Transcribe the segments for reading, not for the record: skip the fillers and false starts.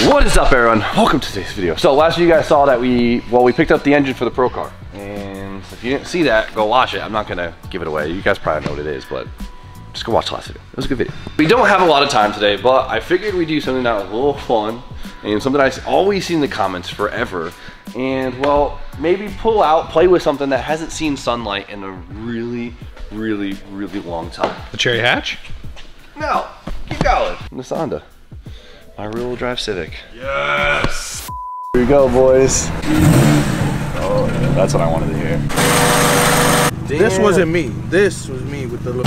What is up, everyone? Welcome to today's video. So last you guys saw that we picked up the engine for the Pro car, and if you didn't see that, go watch it. I'm not gonna give it away. You guys probably know what it is, but just go watch the last video. It was a good video. We don't have a lot of time today, but I figured we'd do something that was a little fun and something I always see in the comments forever. And well, maybe play with something that hasn't seen sunlight in a really long time. The cherry hatch? No, keep going. This Honda, my rear-wheel drive Civic. Yes. Here we go, boys. Oh, yeah, that's what I wanted to hear. Damn. This wasn't me. This was me with the look.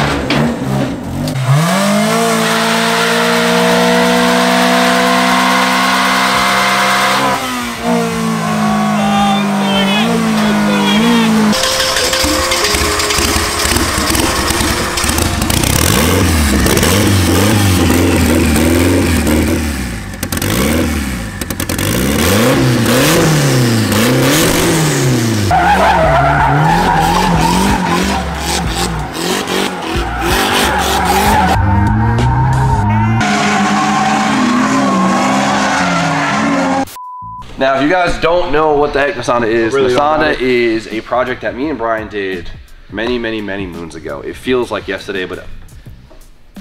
Now, if you guys don't know what the heck Masonda is, Masonda is a project that me and Brian did many moons ago. It feels like yesterday, but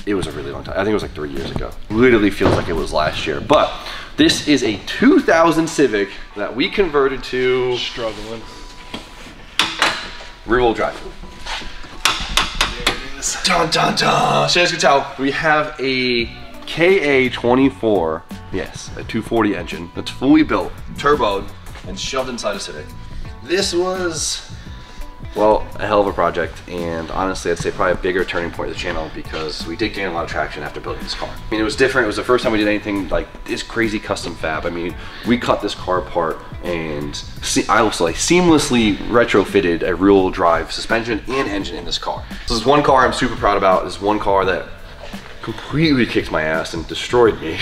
it was a really long time. I think it was like 3 years ago. Literally feels like it was last year. But this is a 2000 Civic that we converted to Struggling. rear-wheel drive. There it is. Dun dun dun. So as you can tell, we have a KA24, yes, a 240 engine that's fully built, turboed, and shoved inside a Civic. This was, well, a hell of a project, and honestly, I'd say probably a bigger turning point of the channel because we did gain a lot of traction after building this car. I mean, it was different. It was the first time we did anything like this crazy custom fab. I mean, we cut this car apart, and I also like seamlessly retrofitted a rear-wheel drive suspension and engine in this car. So this is one car I'm super proud about. This is one car that completely kicked my ass and destroyed me.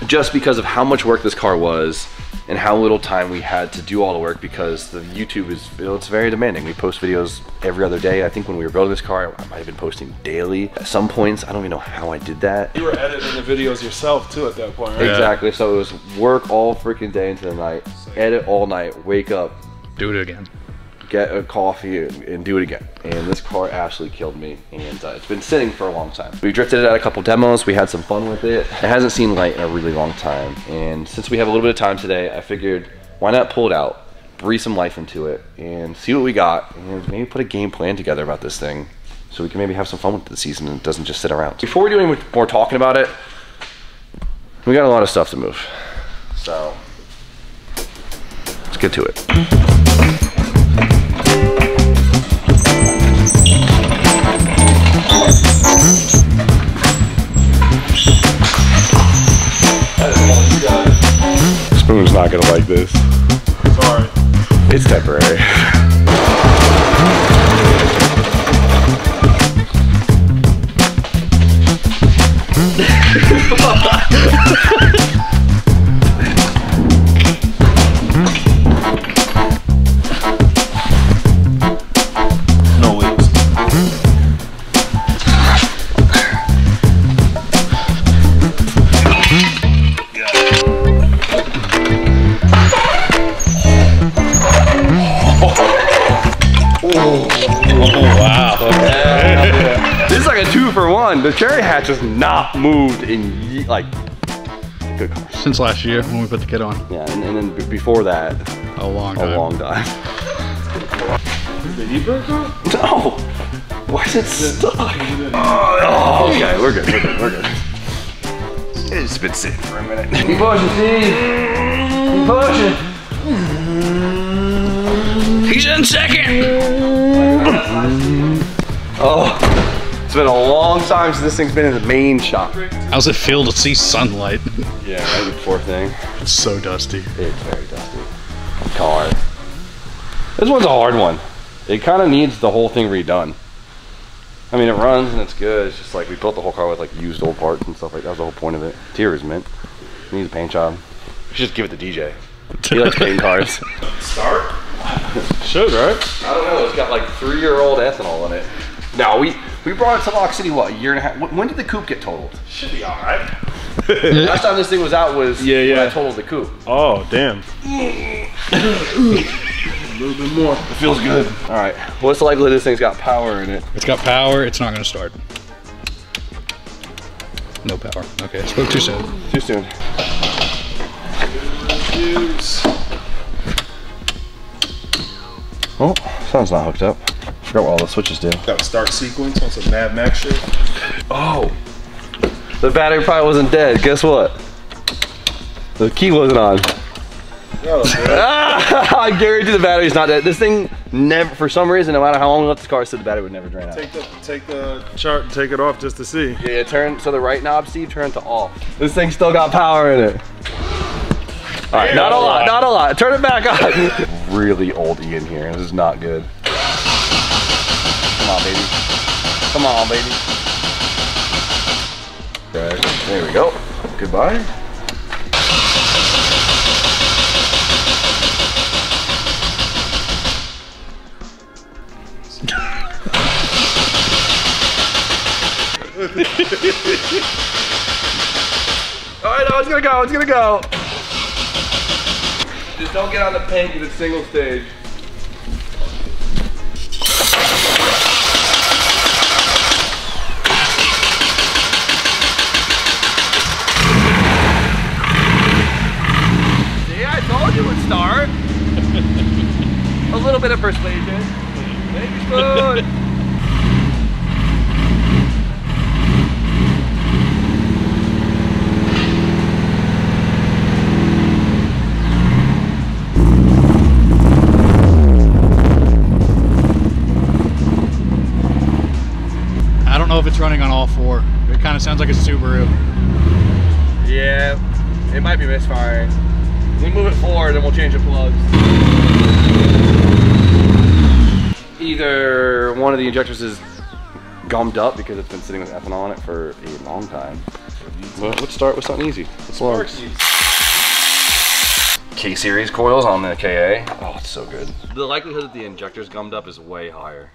Just because of how much work this car was and how little time we had to do all the work, because the YouTube is, it's very demanding. We post videos every other day. I think when we were building this car, I might have been posting daily. At some points, I don't even know how I did that. You were editing the videos yourself too at that point, right? Exactly, so it was work all freaking day into the night, edit all night, wake up, do it again, get a coffee and do it again. And this car absolutely killed me, and it's been sitting for a long time. We drifted it at a couple demos, we had some fun with it. It hasn't seen light in a really long time, and since we have a little bit of time today, I figured why not pull it out, breathe some life into it, and see what we got, and maybe put a game plan together about this thing so we can maybe have some fun with the season and it doesn't just sit around. Before we do any more talking about it, we got a lot of stuff to move, so let's get to it. Spoon's not gonna like this. Sorry. It's temporary. No wheels. This is like a 2-for-1. The cherry hatch has not moved in like good car. since last year when we put the kit on. Yeah, and then before that, A long time. Is the heat broke out? No. Why is it stuck? Oh, okay, we're good. It's been sitting for a minute. Keep pushing, Steve. Keep pushing. He's in second. Oh, it's been a long time since this thing's been in the main shop. How's it feel to see sunlight? Yeah, right, poor thing. It's so dusty. It's very dusty. Car. This one's a hard one. It kind of needs the whole thing redone. I mean, it runs and it's good. It's just like we built the whole car with like used old parts and stuff like that. That was the whole point of it. Interior is mint. It needs a paint job. We should just give it to DJ. He likes painting cars. Start? Should, right? I don't know. It's got like 3-year-old ethanol in it. No, we brought it to Lock City, what, a year and a half? When did the coupe get totaled? Should be alright. Last time this thing was out was when I totaled the coupe. Oh, damn. A little bit more. It feels good. All right. What's the likelihood this thing's got power in it? It's got power. It's not going to start. No power. Okay, I spoke too soon. Too soon. Oh, sun's not hooked up. Forgot what all the switches do. Got a start sequence on some Mad Max shit. Oh, the battery probably wasn't dead. Guess what? The key wasn't on. I guarantee the battery's not dead. This thing never, for some reason, no matter how long we left the car, said the battery would never drain out. Take the chart and take it off just to see. Yeah, turn, so the right knob, Steve, turn to off. This thing still got power in it. All right, not a lot, not a lot. Turn it back on. Really old E in here. This is not good. Come on, baby. Come on, baby. Right, there we go. Goodbye. Alright, no, it's gonna go, it's gonna go. Just don't get on the pink if it's single stage. See, I told you it would start. A little bit of persuasion. Baby spoon. I don't know if it's running on all four. It kind of sounds like a Subaru. Yeah, it might be misfiring. We move it forward and we'll change the plugs. Either one of the injectors is gummed up because it's been sitting with ethanol on it for a long time. But let's start with something easy. K-series coils on the KA. Oh, it's so good. The likelihood that the injector's gummed up is way higher.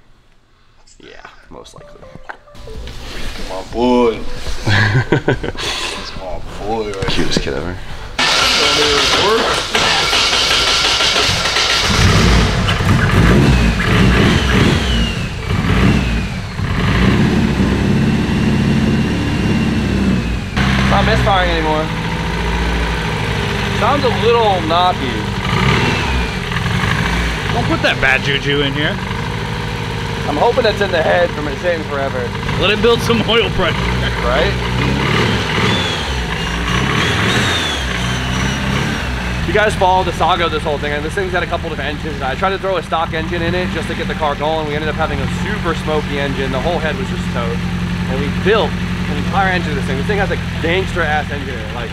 Yeah, most likely. Come on, boy. Come on, boy. Right Cutest kid ever. Not misfiring anymore. Sounds a little knocky. Don't put that bad juju in here. I'm hoping it's in the head from it sitting forever. Let it build some oil pressure. Right? You guys followed the saga of this whole thing, and this thing's got a couple of engines. I tried to throw a stock engine in it just to get the car going. We ended up having a super smoky engine. The whole head was just toast. And we built an entire engine of this thing. This thing has a gangster ass engine in it, like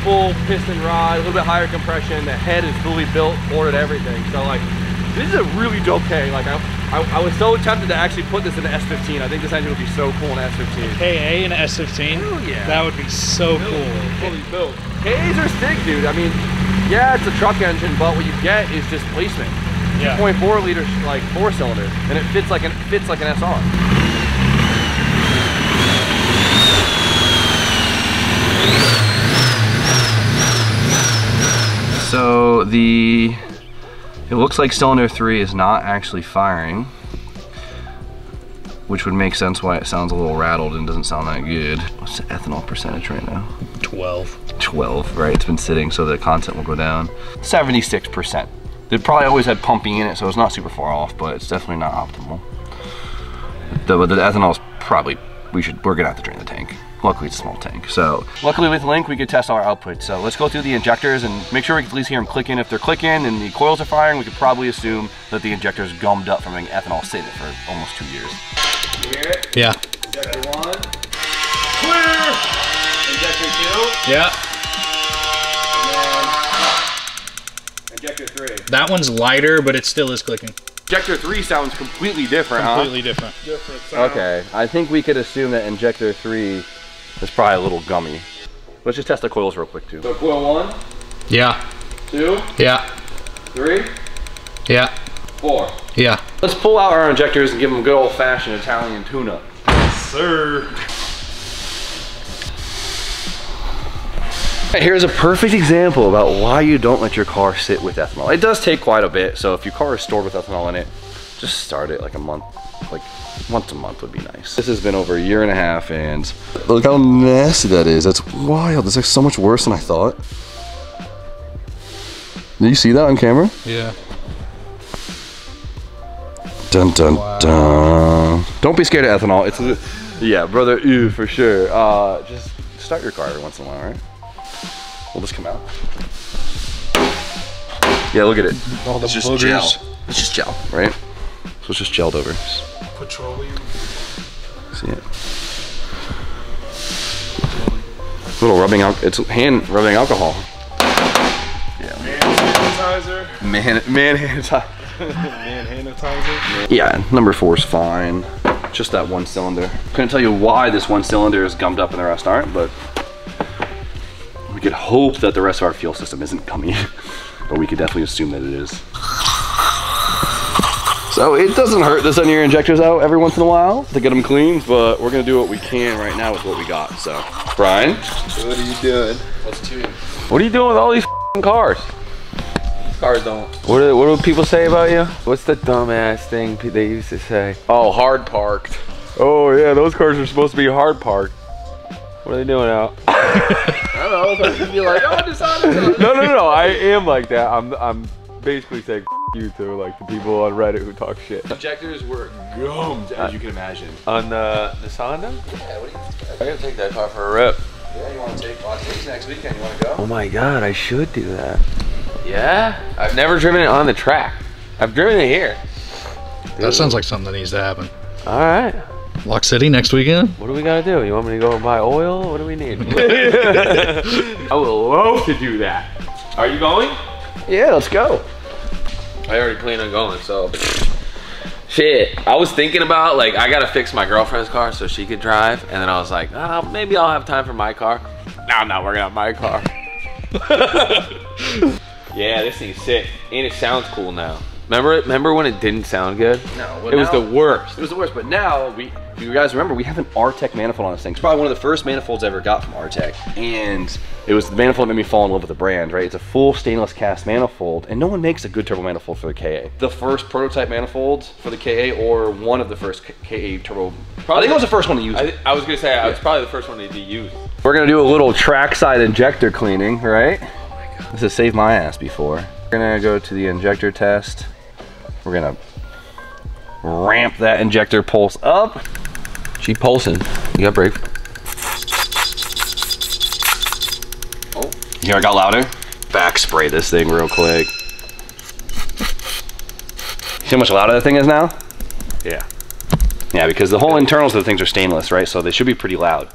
full piston rod, a little bit higher compression. The head is fully built, ported, everything. So like, this is a really dope K. Like I was so tempted to actually put this in the S15. I think this engine would be so cool in S15. KA and S15? Hell yeah. That would be so cool. Fully built. KAs are sick, dude. I mean, yeah, it's a truck engine, but what you get is just placement. Yeah. 2.4 liter, like 4-cylinder, and it fits like an SR. So it looks like cylinder 3 is not actually firing, which would make sense why it sounds a little rattled and doesn't sound that good. What's the ethanol percentage right now? 12. 12, right? It's been sitting, so the content will go down. 76%. They probably always had pumping in it, so it's not super far off, but it's definitely not optimal. The ethanol's probably, we're gonna have to drain the tank. Luckily it's a small tank. So luckily with Link we could test our output. So let's go through the injectors and make sure we can at least hear them clicking. If they're clicking and the coils are firing, we could probably assume that the injector's gummed up from having ethanol sitting for almost 2 years. You hear it? Yeah. Injector 1. Clear! Injector 2. Yeah. And then injector 3. That one's lighter, but it still is clicking. Injector 3 sounds completely different, Completely different. Different sound. Okay, I think we could assume that injector 3 is probably a little gummy. Let's just test the coils real quick too. So coil 1, Yeah. 2, Yeah. 3, Yeah. 4. Yeah. Let's pull out our injectors and give them a good old-fashioned Italian tune-up. Sir. Here's a perfect example about why you don't let your car sit with ethanol. It does take quite a bit, so if your car is stored with ethanol in it, just start it like a month, like once a month would be nice. This has been over a year and a half, and look how nasty that is. That's wild. It's like so much worse than I thought. Did you see that on camera? Yeah. Dun dun dun. Don't be scared of ethanol. It's yeah, brother, ew, for sure. Just start your car every once in a while, right? We'll just come out. Yeah, look at it. All the It's just boogers. gel. It's just gel, right? So it's just gelled over. Petroleum. See it? Little rubbing out. It's hand rubbing alcohol. Yeah. Man sanitizer. Man sanitizer. Man sanitizer. Yeah, number 4 is fine. Just that one cylinder. Couldn't tell you why this one cylinder is gummed up and the rest aren't, but we could hope that the rest of our fuel system isn't gummy, but we could definitely assume that it is. So it doesn't hurt to send your injectors out every once in a while to get them clean, but we're gonna do what we can right now with what we got. So, Brian, What are you doing? What are you doing with all these cars? Cars don't. What do people say about you? What's the dumbass thing they used to say? Oh, hard parked. Oh yeah, those cars are supposed to be hard parked. What are they doing out? I don't know, I was gonna be like, oh, decided. No, I am like that. I'm basically saying you to like the people on Reddit who talk shit. Injectors were gummed, as you can imagine. On the Honda? Yeah, what do you expect? I gotta take that car for a rip. Yeah, you wanna take next weekend, you wanna go? Oh my god, I should do that. Yeah? I've never driven it on the track. I've driven it here. That sounds like something that needs to happen. Alright. Lock City next weekend? What do we gotta do? You want me to go and buy oil? What do we need? I would love to do that. Are you going? Yeah, let's go. I already plan on going, so. Shit. I was thinking about, like, I gotta fix my girlfriend's car so she could drive. And then I was like, maybe I'll have time for my car. No, I'm not working on my car. Yeah, this thing's sick. And it sounds cool now. Remember when it didn't sound good? No, well, it was the worst. It was the worst, but now, if you guys remember, we have an R-Tech manifold on this thing. It's probably one of the first manifolds I ever got from R-Tech. And it was the manifold that made me fall in love with the brand, right? It's a full stainless cast manifold, and no one makes a good turbo manifold for the KA. The first prototype manifold for the KA, or one of the first KA turbo, I think it was the first one to use it. I was gonna say, I was probably the first one to be used. We're gonna do a little trackside injector cleaning, right? This has saved my ass before. We're gonna go to the injector test. We're gonna ramp that injector pulse up. She pulsing. You got brake. Oh, you hear it got louder? Back spray this thing real quick. See how much louder that thing is now? Yeah. Yeah, because the whole internals of the things are stainless, right? So they should be pretty loud.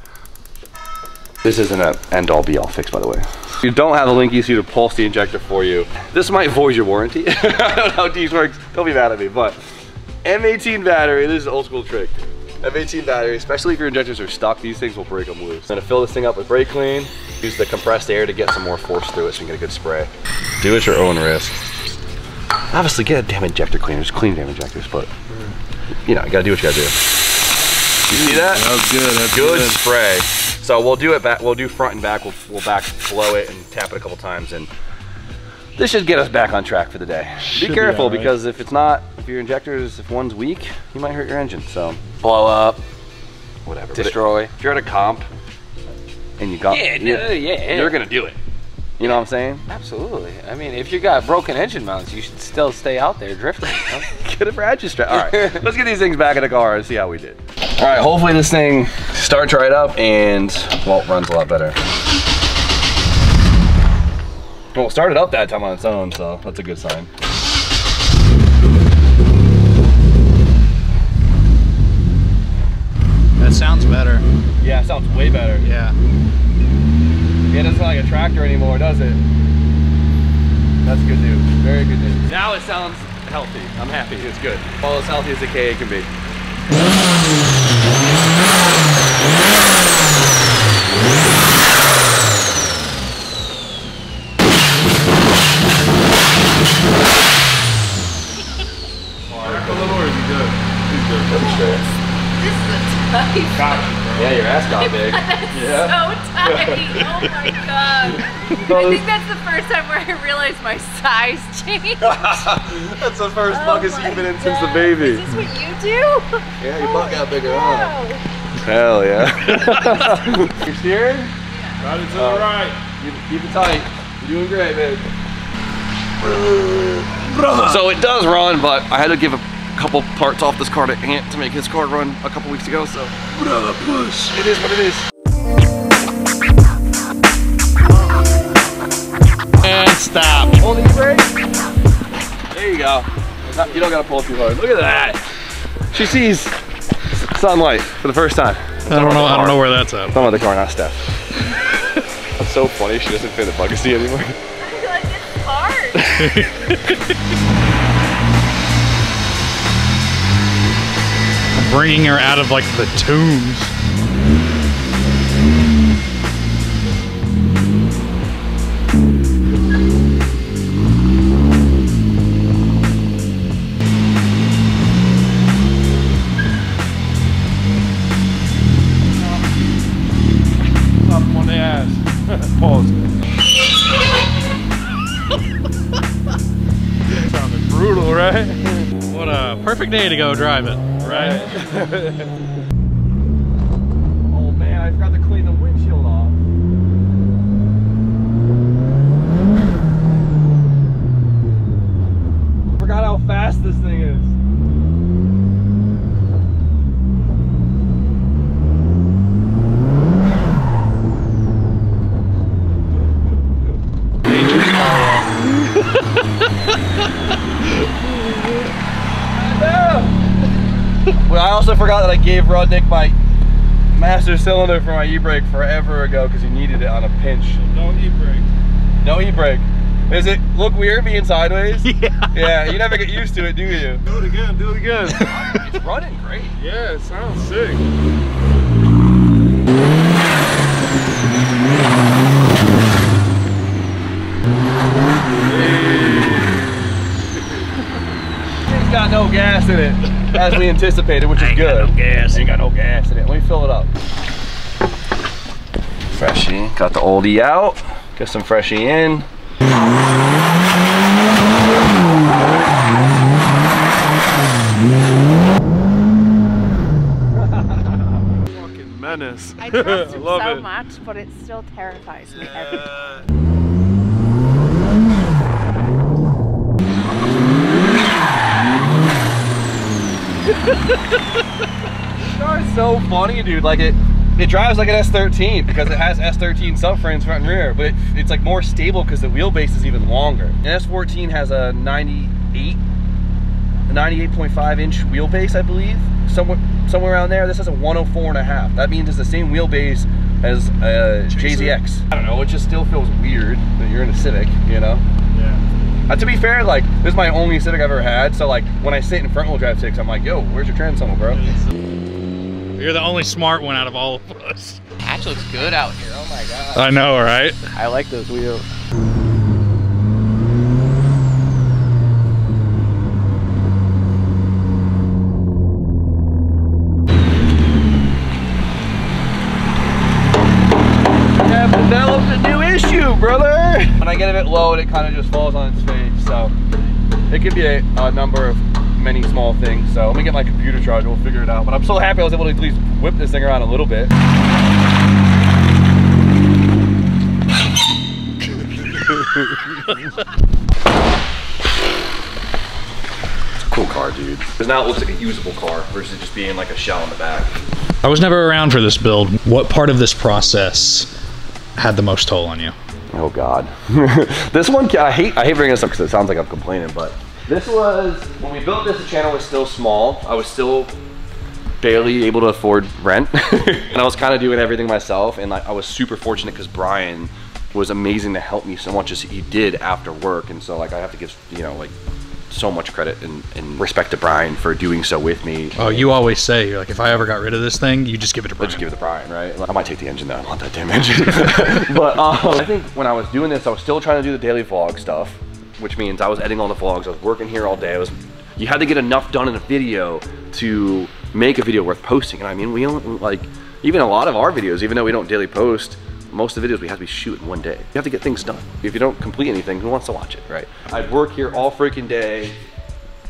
This isn't an end-all be-all fix, by the way. If you don't have a link ECU to pulse the injector for you, this might void your warranty. I don't know how these works. Don't be mad at me, but M18 battery, this is an old school trick. M18 battery, especially if your injectors are stuck, these things will break them loose. I'm gonna fill this thing up with brake clean, use the compressed air to get some more force through it so you can get a good spray. Do it at your own risk. Obviously get a damn injector cleaner, just clean damn injectors, but you know, you gotta do what you gotta do. You see that? That was good. That's Good spray. So we'll do it back. We'll do front and back. We'll back blow it and tap it a couple times, and this should get us back on track for the day. Be careful because if it's not, if your injectors, if one's weak, you might hurt your engine. So Blow up. whatever. Destroy. If you're at a comp and you got, you're gonna do it. You know what I'm saying? Absolutely. I mean, if you got broken engine mounts, you should still stay out there drifting. You know? Get a ratchet strap. All right, let's get these things back in the car and see how we did. All right, hopefully this thing starts right up and, well, runs a lot better. Well, it started up that time on its own, so that's a good sign. That sounds better. Yeah, it sounds way better. Yeah. Yeah, it doesn't sound like a tractor anymore, does it? That's good news. Very good news. Now it sounds healthy. I'm happy. It's good. All as healthy as the KA can be. This is tight. Yeah, your ass got big. That's so tight. Oh my god. think that's the first time where I realized my size changed. That's the first bucket my you've been in God. since the baby. Is this what you do? Yeah, your butt got bigger, huh? Wow. Hell yeah. You're steering? Right to the right. Keep it tight. You're doing great, babe. So it does run, but I had to give a couple parts off this car to Ant to make his car run a couple weeks ago, so brother push. It is what it is. And stop. Hold the brake. There you go. You don't gotta pull too hard. Look at that. She sees sunlight for the first time. I don't know where that's at. Some other car, not Steph. That's so funny. She doesn't fit the bucket seat anymore. I feel like it's hard. Bringing her out of like the tombs. Up on the ass. Pause. Sounded brutal, right? What a perfect day to go drive it, right? Oh man, I forgot to clean the windshield off. Forgot how fast this thing is. Well, I also forgot that I gave Rodnick my master cylinder for my e-brake forever ago because he needed it on a pinch. No e-brake. No e-brake. Does it look weird being sideways? Yeah. Yeah, you never get used to it, do you? Do it again, do it again. It's running great. Yeah, it sounds sick. It's got no gas in it, as we anticipated, which is good. Got no gas. Ain't got no gas in it. Let me fill it up. Freshie, got the oldie out. Get some freshie in. Fucking menace. I trust him Love so it. much, but it still terrifies me every time. This car is so funny, dude. Like it drives like an S13 because it has S13 subframes front and rear, but it's like more stable because the wheelbase is even longer. An S14 has a 98.5 inch wheelbase, I believe, somewhere around there. This has a 104.5. That means it's the same wheelbase as JZX. I don't know. It just still feels weird that you're in a Civic, you know. Yeah. To be fair, like, this is my only Civic I've ever had, so like, when I sit in front wheel drive Civics, I'm like, yo, where's your transom, bro? You're the only smart one out of all of us. Hatch looks good out here. Oh my god. I know, right? I like those wheels. I've developed a new issue, brother! When I get a bit low, it kind of just falls on its face, so it could be a number of many small things. So let me get my computer charged, we'll figure it out. But I'm so happy I was able to at least whip this thing around a little bit. It's a cool car, dude. Because now it looks like a usable car versus just being like a shell in the back. I was never around for this build. What part of this process had the most toll on you? Oh God. This one, I hate bringing this up because it sounds like I'm complaining, but this was, when we built this, the channel was still small. I was still barely able to afford rent. And I was kind of doing everything myself. And like, I was super fortunate because Brian was amazing to help me so much as he did after work. And so like, I have to give, you know, like so much credit and respect to Brian for doing so with me. Oh, you always say, you're like, if I ever got rid of this thing, you just give it to Brian. Just give it to Brian, right? Like, I might take the engine though, I want that damn engine. But I think when I was doing this, I was still trying to do the daily vlog stuff, which means I was editing all the vlogs, I was working here all day. You had to get enough done in a video to make a video worth posting. And I mean, we don't, like, even a lot of our videos, even though we don't daily post, most of the videos we have to be shooting one day. You have to get things done. If you don't complete anything, who wants to watch it, right? I'd work here all freaking day,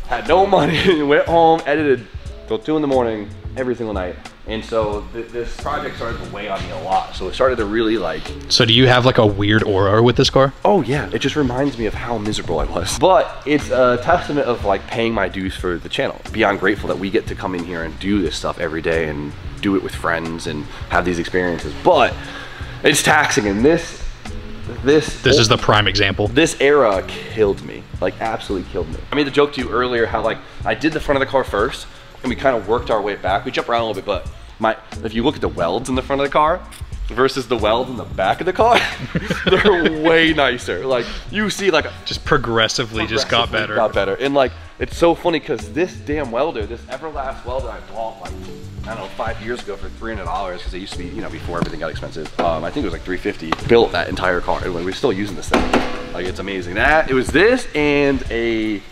had no money, went home, edited till 2 in the morning every single night. And so this project started to weigh on me a lot. So it started to really like... So do you have like a weird aura with this car? Oh yeah, it just reminds me of how miserable I was. But it's a testament of like paying my dues for the channel. Beyond grateful that we get to come in here and do this stuff every day and do it with friends and have these experiences. But it's taxing, and this is the prime example. This era killed me, like absolutely killed me. I made the joke to you earlier how like I did the front of the car first and we kind of worked our way back. We jumped around a little bit, but if you look at the welds in the front of the car versus the welds in the back of the car, they're way nicer. Like you see like just progressively just got better. And like, it's so funny because this damn welder, this Everlast welder I bought like, I don't know, 5 years ago for $300 because it used to be, you know, before everything got expensive. I think it was like $350. Built that entire car and we're still using this thing. Like it's amazing. It was this and a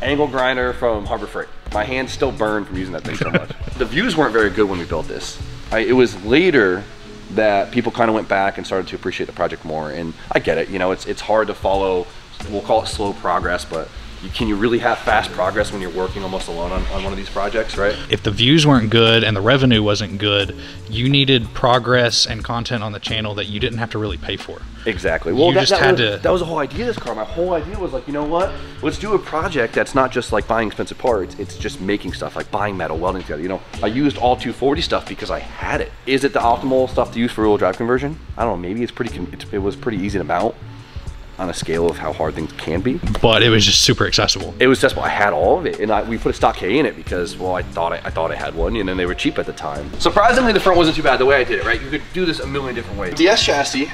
angle grinder from Harbor Freight. My hands still burn from using that thing so much. The views weren't very good when we built this. It was later that people kind of went back and started to appreciate the project more. And I get it, you know, it's hard to follow, we'll call it slow progress, but can you really have fast progress when you're working almost alone on one of these projects, right? If the views weren't good and the revenue wasn't good, you needed progress and content on the channel that you didn't have to really pay for. Exactly. Well, that was the whole idea of this car. My whole idea was like, you know what? Let's do a project that's not just like buying expensive parts. It's just making stuff, like buying metal, welding together. You know, I used all 240 stuff because I had it. Is it the optimal stuff to use for rear-wheel drive conversion? I don't know. Maybe it was pretty easy to mount on a scale of how hard things can be. But it was just super accessible. It was accessible. I had all of it, and we put a stock K in it because, well, I thought I had one, and then they were cheap at the time. Surprisingly, the front wasn't too bad the way I did it, right? You could do this a million different ways. DS chassis,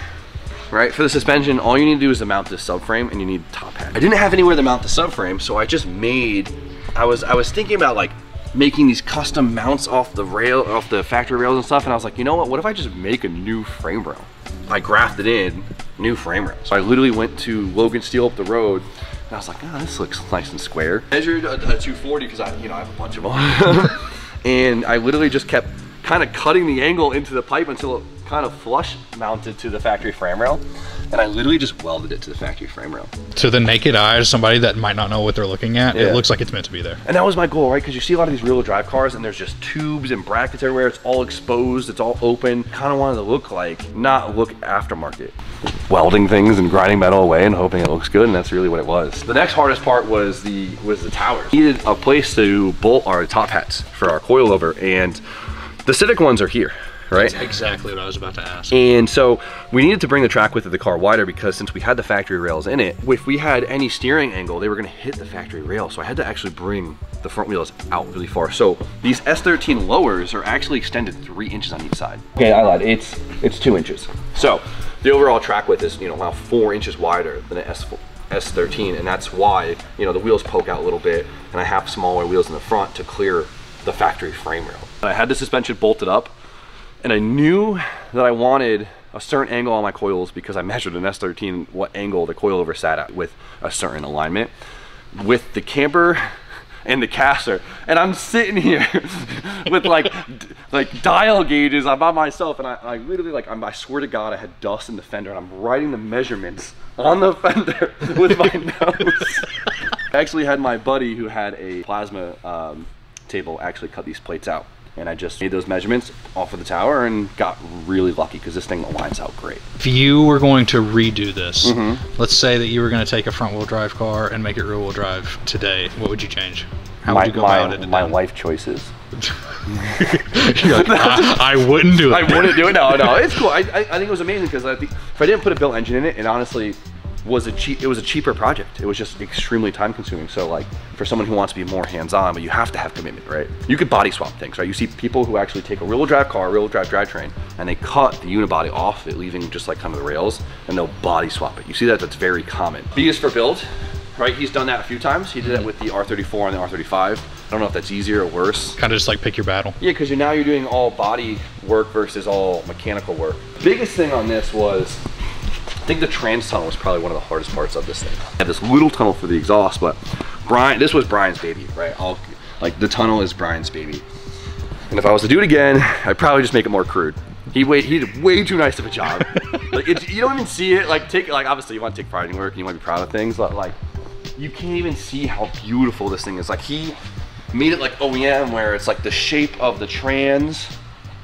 right? For the suspension, all you need to do is to mount this subframe, and you need top hat. I didn't have anywhere to mount the subframe, so I just made. I was thinking about like making these custom mounts off the factory rails and stuff, and I was like, you know what? What if I just make a new frame rail? I grafted in new frame rails. So I literally went to Logan Steel up the road and I was like, oh, this looks nice and square. Measured a 240 because I have a bunch of them. And I literally just kept kind of cutting the angle into the pipe until it kind of flush mounted to the factory frame rail. And I literally just welded it to the factory frame rail. To the naked eye, somebody that might not know what they're looking at, it looks like it's meant to be there. And that was my goal, right? Because you see a lot of these rear-wheel drive cars and there's just tubes and brackets everywhere. It's all exposed, it's all open. Kind of wanted to look like, not look aftermarket. Welding things and grinding metal away and hoping it looks good, and that's really what it was. The next hardest part was the towers. We needed a place to bolt our top hats for our coilover, and the Civic ones are here. Right? That's exactly what I was about to ask. And so we needed to bring the track width of the car wider because since we had the factory rails in it, if we had any steering angle, they were gonna hit the factory rail. So I had to actually bring the front wheels out really far. So these S13 lowers are actually extended 3 inches on each side. Okay, I lied, it's 2 inches. So the overall track width is, you know, now 4 inches wider than an S13, and that's why, you know, the wheels poke out a little bit, and I have smaller wheels in the front to clear the factory frame rail. I had the suspension bolted up, and I knew that I wanted a certain angle on my coils because I measured an S13 what angle the coilover sat at with a certain alignment with the camber and the caster, and I'm sitting here with like dial gauges. I'm by myself, and I literally I swear to God I had dust in the fender, and I'm writing the measurements on the fender with my nose. I actually had my buddy who had a plasma table actually cut these plates out. And I just made those measurements off of the tower and got really lucky because this thing aligns out great. If you were going to redo this, let's say that you were going to take a front wheel drive car and make it rear wheel drive today, what would you change? How would you go about it? My life choices. You're like, I wouldn't do it. I wouldn't do it. No, it's cool. I think it was amazing because if I didn't put a built engine in it, it honestly was a cheaper project. It was just extremely time consuming. So like for someone who wants to be more hands-on, but you have to have commitment, right? You could body swap things, right? You see people who actually take a rear-wheel drive car, rear-wheel drive drivetrain, and they cut the unibody off it, leaving just like kind of the rails, and they'll body swap it. You see that's very common. B is for build, right? He's done that a few times. He did that with the R34 and the R35. I don't know if that's easier or worse. Kind of just like pick your battle. Yeah, because now you're doing all body work versus all mechanical work. Biggest thing on this was, I think the trans tunnel was probably one of the hardest parts of this thing. I had this little tunnel for the exhaust, but this was Brian's baby, right? The tunnel is Brian's baby. And if I was to do it again, I'd probably just make it more crude. He did way too nice of a job. Like you don't even see it. Like obviously you want to take pride in your work and you want to be proud of things, but like you can't even see how beautiful this thing is. Like he made it like OEM, where it's like the shape of the trans,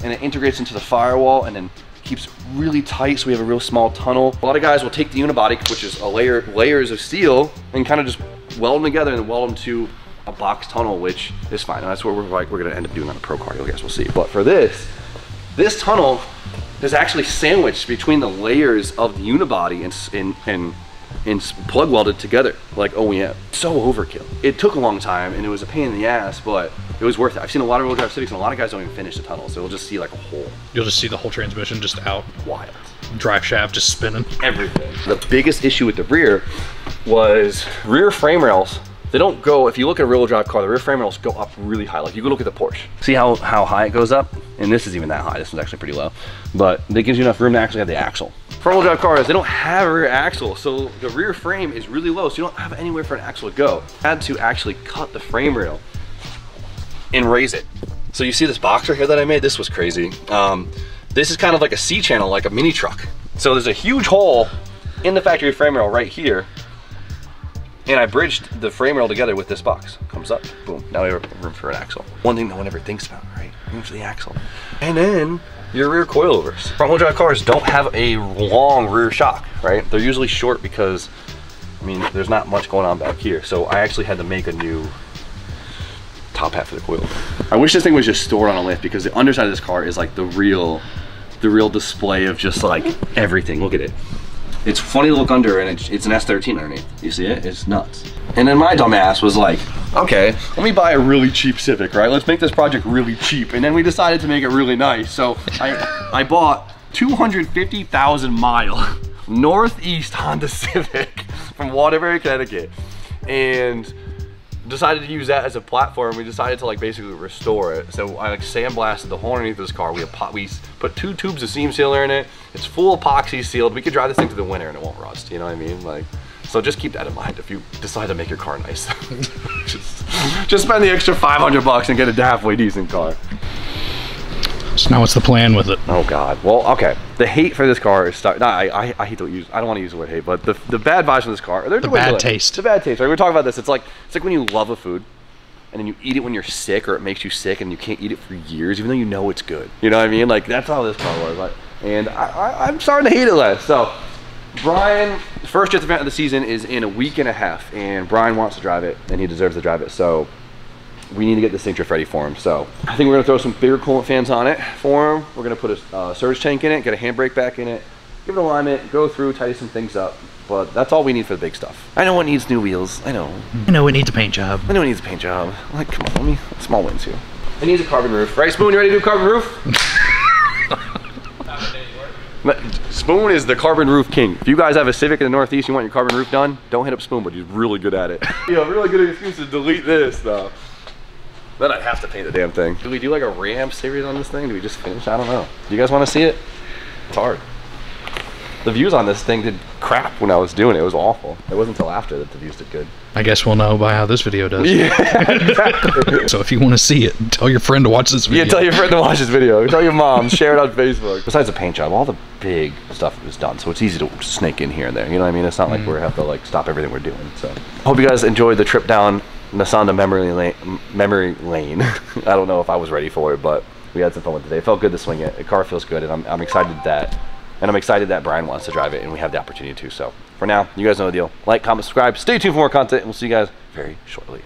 and it integrates into the firewall, and then keeps really tight, so we have a real small tunnel. A lot of guys will take the unibody, which is layers of steel, and kind of just weld them together and weld them to a box tunnel, which is fine. And that's what we're gonna end up doing on a pro car. You guys will see. But for this tunnel is actually sandwiched between the layers of the unibody and plug welded together like OEM. So overkill. It took a long time and it was a pain in the ass, but it was worth it. I've seen a lot of real drive Civics and a lot of guys don't even finish the tunnel, so you'll just see like a hole. You'll just see the whole transmission just out. Wild. Drive shaft just spinning. Everything. The biggest issue with the rear was rear frame rails. They don't go, if you look at a rear-wheel drive car, the rear frame rails go up really high. Like you go look at the Porsche. See how high it goes up? And this is even that high. This is actually pretty low. But it gives you enough room to actually have the axle. Front-wheel drive cars, they don't have a rear axle, so the rear frame is really low, so you don't have anywhere for an axle to go. I had to actually cut the frame rail and raise it. So you see this box right here that I made? This was crazy. This is kind of like a C-channel, like a mini truck. So there's a huge hole in the factory frame rail right here, and I bridged the frame rail together with this box. Comes up, boom, now we have room for an axle. One thing no one ever thinks about, right? Room for the axle. And then your rear coilovers. Front-wheel drive cars don't have a long rear shock, right? They're usually short because, I mean, there's not much going on back here. So I actually had to make a new top half of the coilover. I wish this thing was just stored on a lift, because the underside of this car is like the real display of just like everything. Look at it. It's funny to look under, and it's an S13 underneath. You see it? It's nuts. And then my dumb ass was like, okay, let me buy a really cheap Civic, right? Let's make this project really cheap. And then we decided to make it really nice. So I bought 250,000 mile Northeast Honda Civic from Waterbury, Connecticut, and decided to use that as a platform. We decided to like basically restore it. So I like sandblasted the whole underneath of this car. We put 2 tubes of seam sealer in it. It's full epoxy sealed. We could drive this thing to the winter and it won't rust. You know what I mean? Like, so just keep that in mind if you decide to make your car nice. just spend the extra 500 bucks and get a halfway decent car. So now what's the plan with it? Oh God. Well, okay. The hate for this car is I hate to use. I don't want to use the word hate, but the bad vibes from this car. The bad taste. The bad taste. Right? We're talking about this. It's like when you love a food, and then you eat it when you're sick, or it makes you sick, and you can't eat it for years, even though you know it's good. You know what I mean? Like that's how this car was. Like, and I'm starting to hate it less. So, Brian, first jet event of the season is in a week and a half, and Brian wants to drive it, and he deserves to drive it. So we need to get this thing drift ready for him. So I think we're gonna throw some bigger coolant fans on it for him. We're gonna put a surge tank in it, get a handbrake back in it, give it alignment, go through, tidy some things up. But that's all we need for the big stuff. I know it needs new wheels. I know it needs a paint job. I know it needs a paint job. Like, come on, let me, small wins here. It needs a carbon roof. Right, Spoon, you ready to do carbon roof? Spoon is the carbon roof king. If you guys have a Civic in the Northeast, you want your carbon roof done, don't hit up Spoon, but he's really good at it. You know, really good excuse to delete this though. Then I'd have to paint the damn thing. Do we do like a Ram series on this thing? Do we just finish? I don't know. Do you guys want to see it? It's hard. The views on this thing did crap when I was doing it. It was awful. It wasn't until after that the views did good. I guess we'll know by how this video does. Yeah, exactly. So if you want to see it, tell your friend to watch this video. Yeah, tell your friend to watch this video. Tell your mom, share it on Facebook. Besides the paint job, all the big stuff is done, so it's easy to snake in here and there. You know what I mean? It's not like we have to like stop everything we're doing. So hope you guys enjoyed the trip down Nasanda memory lane. I don't know if I was ready for it, but we had some fun with it today. It felt good to swing it. The car feels good, and I'm excited that Brian wants to drive it, and we have the opportunity to. So for now, you guys know the deal. Like, comment, subscribe, stay tuned for more content, and we'll see you guys very shortly.